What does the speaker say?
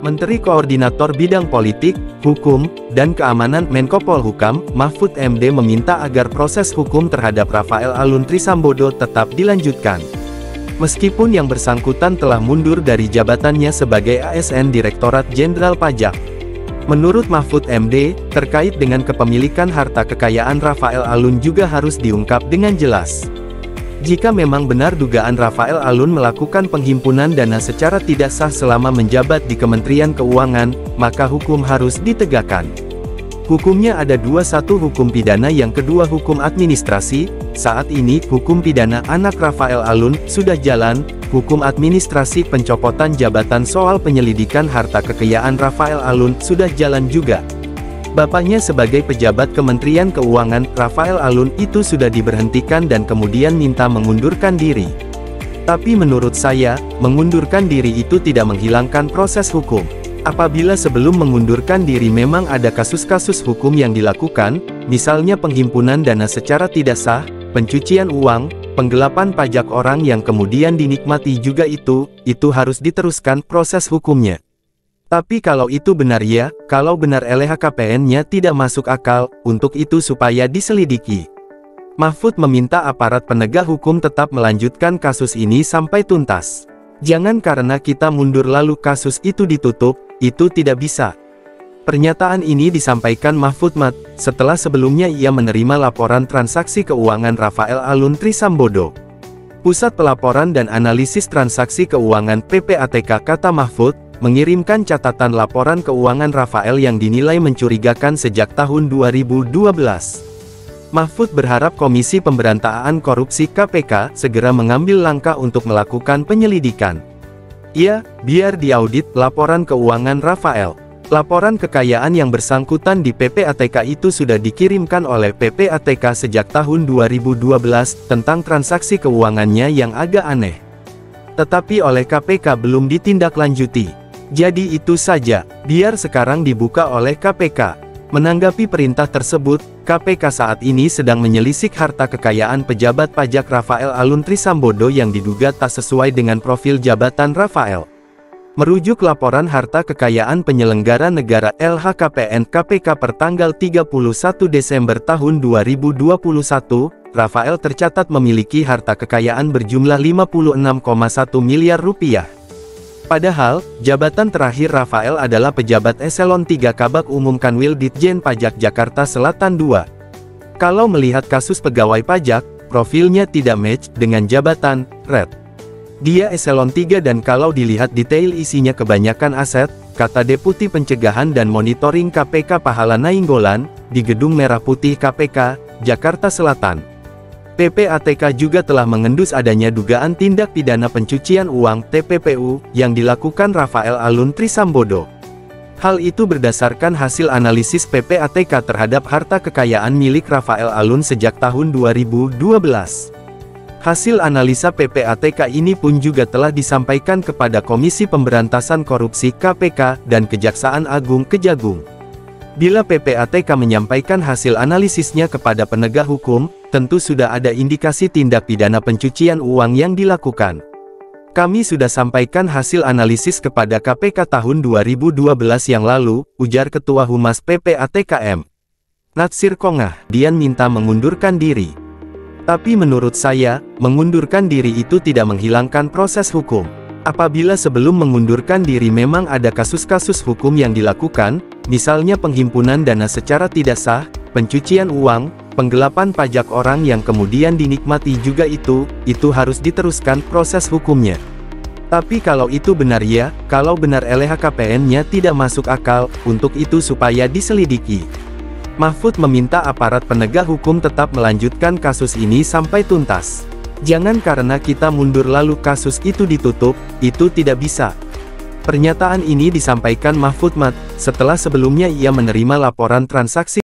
Menteri Koordinator Bidang Politik, Hukum, dan Keamanan Menko Polhukam, Mahfud MD meminta agar proses hukum terhadap Rafael Alun Trisambodo tetap dilanjutkan. Meskipun yang bersangkutan telah mundur dari jabatannya sebagai ASN Direktorat Jenderal Pajak. Menurut Mahfud MD, terkait dengan kepemilikan harta kekayaan Rafael Alun juga harus diungkap dengan jelas. Jika memang benar dugaan Rafael Alun melakukan penghimpunan dana secara tidak sah selama menjabat di Kementerian Keuangan, maka hukum harus ditegakkan. Hukumnya ada dua, satu hukum pidana, yang kedua hukum administrasi. Saat ini, hukum pidana anak Rafael Alun sudah jalan, hukum administrasi pencopotan jabatan soal penyelidikan harta kekayaan Rafael Alun sudah jalan juga. Bapaknya sebagai pejabat Kementerian Keuangan, Rafael Alun, itu sudah diberhentikan dan kemudian minta mengundurkan diri. Tapi menurut saya, mengundurkan diri itu tidak menghilangkan proses hukum. Apabila sebelum mengundurkan diri memang ada kasus-kasus hukum yang dilakukan, misalnya penghimpunan dana secara tidak sah, pencucian uang, penggelapan pajak orang yang kemudian dinikmati juga, itu harus diteruskan proses hukumnya. Tapi kalau itu benar ya, kalau benar LHKPN-nya tidak masuk akal, untuk itu supaya diselidiki. Mahfud meminta aparat penegak hukum tetap melanjutkan kasus ini sampai tuntas. Jangan karena kita mundur lalu kasus itu ditutup, itu tidak bisa. Pernyataan ini disampaikan Mahfud MD, setelah sebelumnya ia menerima laporan transaksi keuangan Rafael Alun Trisambodo. Pusat Pelaporan dan Analisis Transaksi Keuangan (PPATK), kata Mahfud, mengirimkan catatan laporan keuangan Rafael yang dinilai mencurigakan sejak tahun 2012. Mahfud berharap Komisi Pemberantasan Korupsi (KPK) segera mengambil langkah untuk melakukan penyelidikan. Biar diaudit laporan keuangan Rafael. Laporan kekayaan yang bersangkutan di PPATK itu sudah dikirimkan oleh PPATK sejak tahun 2012 tentang transaksi keuangannya yang agak aneh. Tetapi oleh KPK belum ditindaklanjuti. Jadi itu saja, biar sekarang dibuka oleh KPK. Menanggapi perintah tersebut, KPK saat ini sedang menyelisik harta kekayaan pejabat pajak Rafael Alun Trisambodo yang diduga tak sesuai dengan profil jabatan Rafael. Merujuk laporan harta kekayaan penyelenggara negara LHKPN KPK per tanggal 31 Desember tahun 2021, Rafael tercatat memiliki harta kekayaan berjumlah 56,1 miliar rupiah. Padahal, jabatan terakhir Rafael adalah pejabat eselon 3 Kabag Umum Kanwil Ditjen Pajak Jakarta Selatan II. Kalau melihat kasus pegawai pajak, profilnya tidak match dengan jabatan Red. Dia eselon 3 dan kalau dilihat detail isinya kebanyakan aset, kata Deputi Pencegahan dan Monitoring KPK Pahala Nainggolan, di Gedung Merah Putih KPK, Jakarta Selatan. PPATK juga telah mengendus adanya dugaan tindak pidana pencucian uang (TPPU) yang dilakukan Rafael Alun Trisambodo. Hal itu berdasarkan hasil analisis PPATK terhadap harta kekayaan milik Rafael Alun sejak tahun 2012. Hasil analisa PPATK ini pun juga telah disampaikan kepada Komisi Pemberantasan Korupsi (KPK) dan Kejaksaan Agung Kejagung. Bila PPATK menyampaikan hasil analisisnya kepada penegak hukum, tentu sudah ada indikasi tindak pidana pencucian uang yang dilakukan. Kami sudah sampaikan hasil analisis kepada KPK tahun 2012 yang lalu, ujar Ketua Humas PPATK Natsir Kongah. Dian minta mengundurkan diri. Tapi menurut saya, mengundurkan diri itu tidak menghilangkan proses hukum. Apabila sebelum mengundurkan diri memang ada kasus-kasus hukum yang dilakukan, misalnya penghimpunan dana secara tidak sah, pencucian uang, penggelapan pajak orang yang kemudian dinikmati juga, itu harus diteruskan proses hukumnya. Tapi kalau itu benar ya, kalau benar LHKPN-nya tidak masuk akal, untuk itu supaya diselidiki. Mahfud meminta aparat penegak hukum tetap melanjutkan kasus ini sampai tuntas. Jangan karena kita mundur lalu kasus itu ditutup, itu tidak bisa. Pernyataan ini disampaikan Mahfud MD, setelah sebelumnya ia menerima laporan transaksi